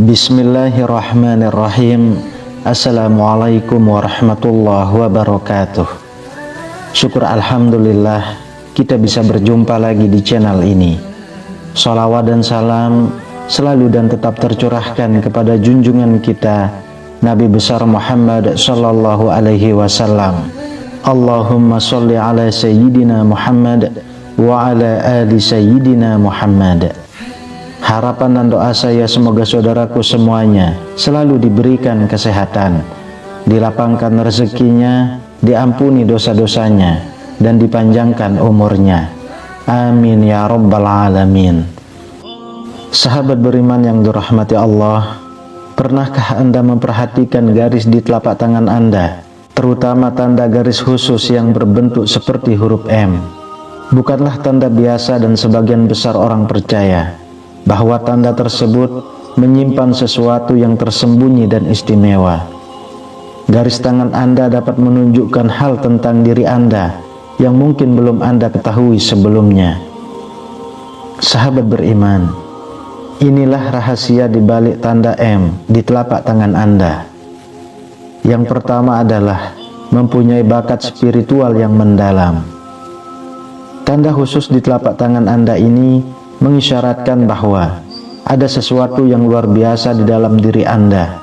Bismillahirrahmanirrahim. Assalamualaikum warahmatullahi wabarakatuh. Syukur alhamdulillah kita bisa berjumpa lagi di channel ini. Shalawat dan salam selalu dan tetap tercurahkan kepada junjungan kita Nabi besar Muhammad sallallahu alaihi wasallam. Allahumma sholli ala sayyidina Muhammad wa ala ali sayyidina Muhammad. Harapan dan doa saya semoga saudaraku semuanya selalu diberikan kesehatan, dilapangkan rezekinya, diampuni dosa-dosanya, dan dipanjangkan umurnya. Amin ya rabbal alamin. Sahabat beriman yang dirahmati Allah, pernahkah Anda memperhatikan garis di telapak tangan Anda, terutama tanda garis khusus yang berbentuk seperti huruf M? Bukanlah tanda biasa dan sebagian besar orang percaya bahwa tanda tersebut menyimpan sesuatu yang tersembunyi dan istimewa. Garis tangan Anda dapat menunjukkan hal tentang diri Anda yang mungkin belum Anda ketahui sebelumnya. Sahabat beriman, inilah rahasia di balik tanda M di telapak tangan Anda. Yang pertama adalah mempunyai bakat spiritual yang mendalam. Tanda khusus di telapak tangan Anda ini mengisyaratkan bahwa ada sesuatu yang luar biasa di dalam diri Anda,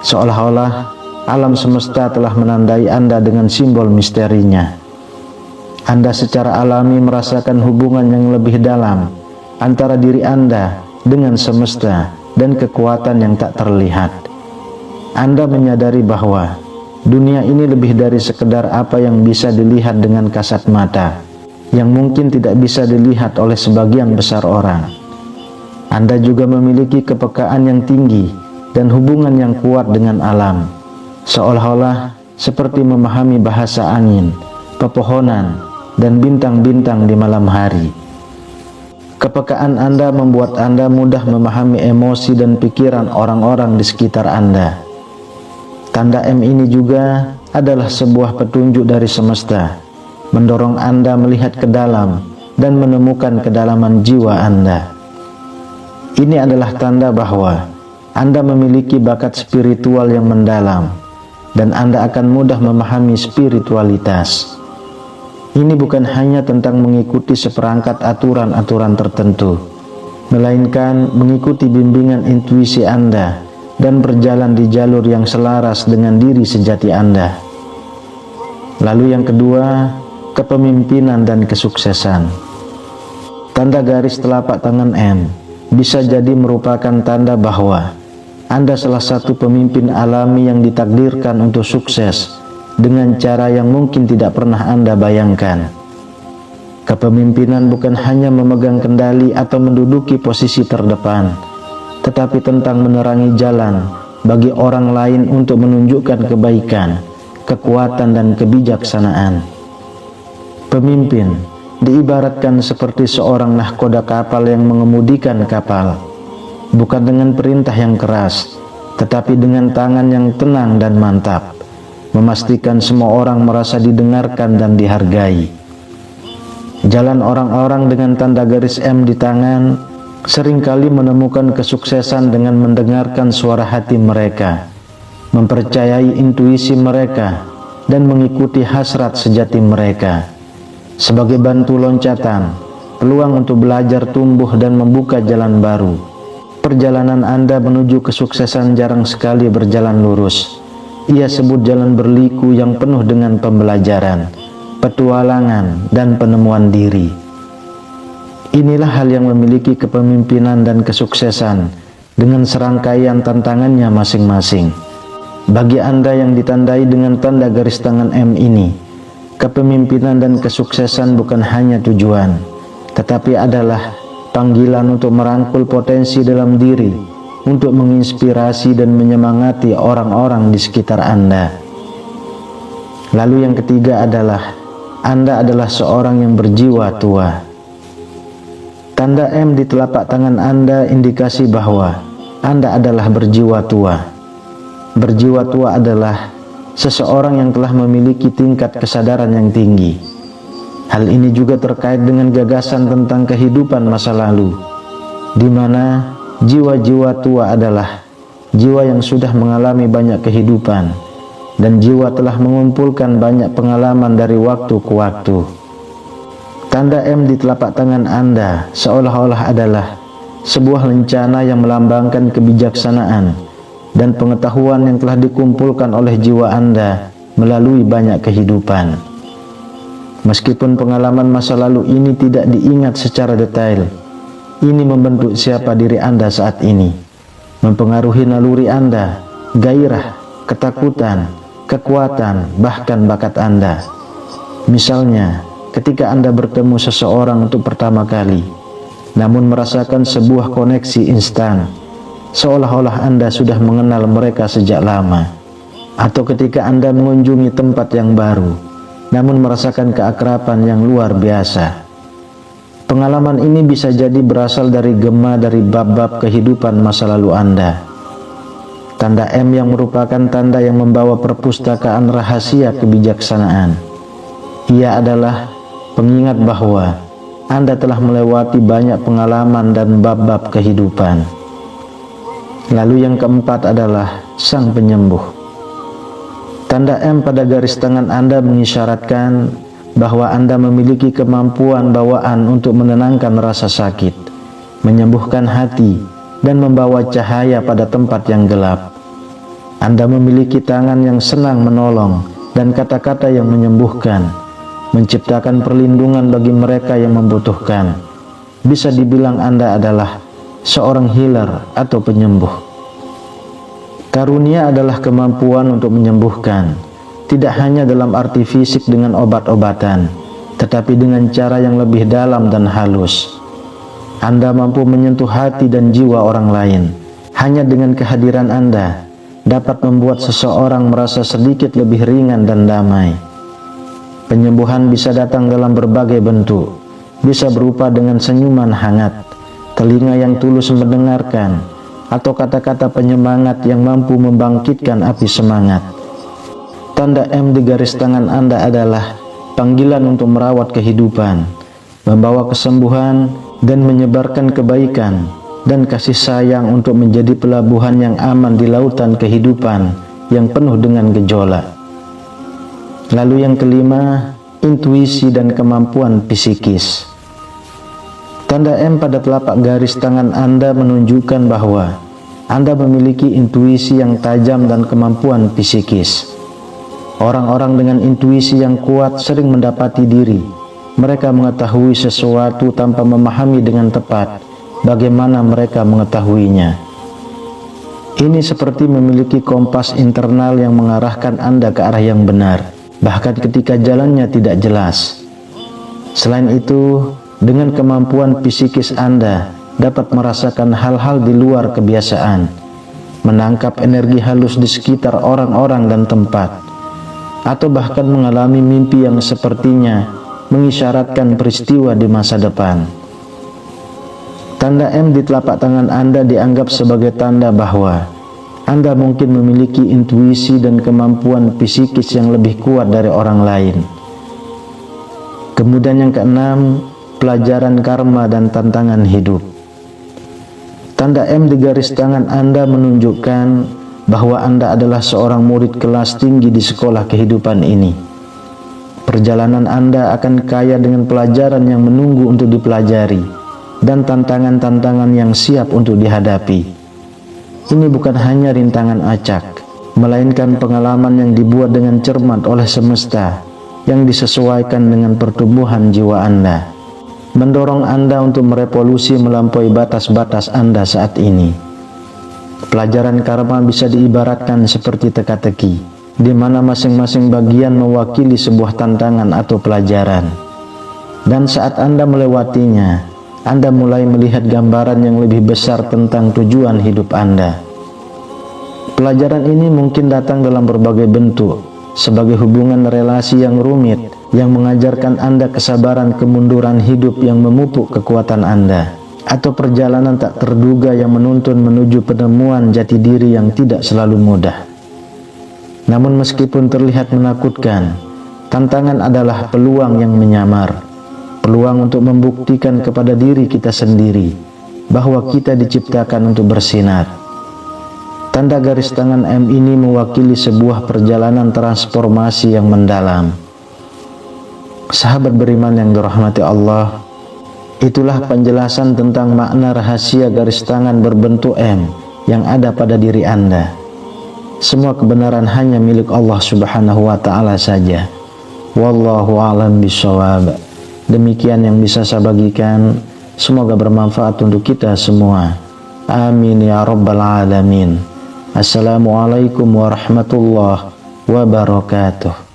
seolah-olah alam semesta telah menandai Anda dengan simbol misterinya. Anda secara alami merasakan hubungan yang lebih dalam antara diri Anda dengan semesta dan kekuatan yang tak terlihat. Anda menyadari bahwa dunia ini lebih dari sekedar apa yang bisa dilihat dengan kasat mata, yang mungkin tidak bisa dilihat oleh sebagian besar orang. Anda juga memiliki kepekaan yang tinggi dan hubungan yang kuat dengan alam, seolah-olah seperti memahami bahasa angin, pepohonan, dan bintang-bintang di malam hari. Kepekaan Anda membuat Anda mudah memahami emosi dan pikiran orang-orang di sekitar Anda. Tanda M ini juga adalah sebuah petunjuk dari semesta, mendorong Anda melihat ke dalam dan menemukan kedalaman jiwa Anda. Ini adalah tanda bahwa Anda memiliki bakat spiritual yang mendalam dan Anda akan mudah memahami spiritualitas. Ini bukan hanya tentang mengikuti seperangkat aturan-aturan tertentu, melainkan mengikuti bimbingan intuisi Anda dan berjalan di jalur yang selaras dengan diri sejati Anda. Lalu yang kedua, kepemimpinan dan kesuksesan. Tanda garis telapak tangan M bisa jadi merupakan tanda bahwa Anda salah satu pemimpin alami yang ditakdirkan untuk sukses dengan cara yang mungkin tidak pernah Anda bayangkan. Kepemimpinan bukan hanya memegang kendali atau menduduki posisi terdepan, tetapi tentang menerangi jalan bagi orang lain untuk menunjukkan kebaikan, kekuatan, dan kebijaksanaan. Pemimpin diibaratkan seperti seorang nahkoda kapal yang mengemudikan kapal, bukan dengan perintah yang keras, tetapi dengan tangan yang tenang dan mantap, memastikan semua orang merasa didengarkan dan dihargai. Jalan orang-orang dengan tanda garis M di tangan seringkali menemukan kesuksesan dengan mendengarkan suara hati mereka, mempercayai intuisi mereka, dan mengikuti hasrat sejati mereka. Sebagai bantu loncatan, peluang untuk belajar tumbuh dan membuka jalan baru. Perjalanan Anda menuju kesuksesan jarang sekali berjalan lurus. Ia sebut jalan berliku yang penuh dengan pembelajaran, petualangan, dan penemuan diri. Inilah hal yang memiliki kepemimpinan dan kesuksesan dengan serangkaian tantangannya masing-masing. Bagi Anda yang ditandai dengan tanda garis tangan M ini, kepemimpinan dan kesuksesan bukan hanya tujuan, tetapi adalah panggilan untuk merangkul potensi dalam diri, untuk menginspirasi dan menyemangati orang-orang di sekitar Anda. Lalu yang ketiga adalah Anda adalah seorang yang berjiwa tua. Tanda M di telapak tangan Anda indikasi bahwa Anda adalah berjiwa tua. Berjiwa tua adalah seseorang yang telah memiliki tingkat kesadaran yang tinggi. Hal ini juga terkait dengan gagasan tentang kehidupan masa lalu, di mana jiwa-jiwa tua adalah jiwa yang sudah mengalami banyak kehidupan, dan jiwa telah mengumpulkan banyak pengalaman dari waktu ke waktu. Tanda M di telapak tangan Anda seolah-olah adalah sebuah lencana yang melambangkan kebijaksanaan dan pengetahuan yang telah dikumpulkan oleh jiwa Anda melalui banyak kehidupan. Meskipun pengalaman masa lalu ini tidak diingat secara detail, ini membentuk siapa diri Anda saat ini, mempengaruhi naluri Anda, gairah, ketakutan, kekuatan, bahkan bakat Anda. Misalnya, ketika Anda bertemu seseorang untuk pertama kali, namun merasakan sebuah koneksi instan, seolah-olah Anda sudah mengenal mereka sejak lama. Atau ketika Anda mengunjungi tempat yang baru, namun merasakan keakraban yang luar biasa. Pengalaman ini bisa jadi berasal dari gema dari bab-bab kehidupan masa lalu Anda. Tanda M yang merupakan tanda yang membawa perpustakaan rahasia kebijaksanaan. Ia adalah pengingat bahwa Anda telah melewati banyak pengalaman dan bab-bab kehidupan. Lalu yang keempat adalah sang penyembuh. Tanda M pada garis tangan Anda mengisyaratkan bahwa Anda memiliki kemampuan bawaan untuk menenangkan rasa sakit, menyembuhkan hati, dan membawa cahaya pada tempat yang gelap. Anda memiliki tangan yang senang menolong dan kata-kata yang menyembuhkan, menciptakan perlindungan bagi mereka yang membutuhkan. Bisa dibilang Anda adalah seorang healer atau penyembuh. Karunia adalah kemampuan untuk menyembuhkan, tidak hanya dalam arti fisik dengan obat-obatan, tetapi dengan cara yang lebih dalam dan halus. Anda mampu menyentuh hati dan jiwa orang lain. Hanya dengan kehadiran Anda dapat membuat seseorang merasa sedikit lebih ringan dan damai. Penyembuhan bisa datang dalam berbagai bentuk, bisa berupa dengan senyuman hangat, telinga yang tulus mendengarkan, atau kata-kata penyemangat yang mampu membangkitkan api semangat. Tanda M di garis tangan Anda adalah panggilan untuk merawat kehidupan, membawa kesembuhan, dan menyebarkan kebaikan dan kasih sayang untuk menjadi pelabuhan yang aman di lautan kehidupan yang penuh dengan gejolak. Lalu yang kelima, intuisi dan kemampuan psikis. Tanda M pada telapak garis tangan Anda menunjukkan bahwa Anda memiliki intuisi yang tajam dan kemampuan psikis. Orang-orang dengan intuisi yang kuat sering mendapati diri. Mereka mengetahui sesuatu tanpa memahami dengan tepat bagaimana mereka mengetahuinya. Ini seperti memiliki kompas internal yang mengarahkan Anda ke arah yang benar, bahkan ketika jalannya tidak jelas. Selain itu, dengan kemampuan psikis Anda dapat merasakan hal-hal di luar kebiasaan, menangkap energi halus di sekitar orang-orang dan tempat, atau bahkan mengalami mimpi yang sepertinya mengisyaratkan peristiwa di masa depan. Tanda M di telapak tangan Anda dianggap sebagai tanda bahwa Anda mungkin memiliki intuisi dan kemampuan psikis yang lebih kuat dari orang lain. Kemudian yang keenam, pelajaran karma dan tantangan hidup. Tanda M di garis tangan Anda menunjukkan bahwa Anda adalah seorang murid kelas tinggi di sekolah kehidupan ini. Perjalanan Anda akan kaya dengan pelajaran yang menunggu untuk dipelajari dan tantangan-tantangan yang siap untuk dihadapi. Ini bukan hanya rintangan acak, melainkan pengalaman yang dibuat dengan cermat oleh semesta yang disesuaikan dengan pertumbuhan jiwa Anda, mendorong Anda untuk merevolusi melampaui batas-batas Anda saat ini. Pelajaran karma bisa diibaratkan seperti teka-teki, di mana masing-masing bagian mewakili sebuah tantangan atau pelajaran. Dan saat Anda melewatinya, Anda mulai melihat gambaran yang lebih besar tentang tujuan hidup Anda. Pelajaran ini mungkin datang dalam berbagai bentuk, sebagai hubungan relasi yang rumit, yang mengajarkan Anda kesabaran kemunduran hidup yang memupuk kekuatan Anda, atau perjalanan tak terduga yang menuntun menuju penemuan jati diri yang tidak selalu mudah. Namun meskipun terlihat menakutkan, tantangan adalah peluang yang menyamar, peluang untuk membuktikan kepada diri kita sendiri bahwa kita diciptakan untuk bersinar. Tanda garis tangan M ini mewakili sebuah perjalanan transformasi yang mendalam. Sahabat beriman yang dirahmati Allah, itulah penjelasan tentang makna rahasia garis tangan berbentuk M yang ada pada diri Anda. Semua kebenaran hanya milik Allah Subhanahu wa Ta'ala saja. Wallahu a'lam bishawab. Demikian yang bisa saya bagikan. Semoga bermanfaat untuk kita semua. Amin ya rabbal alamin. Assalamualaikum warahmatullahi wabarakatuh.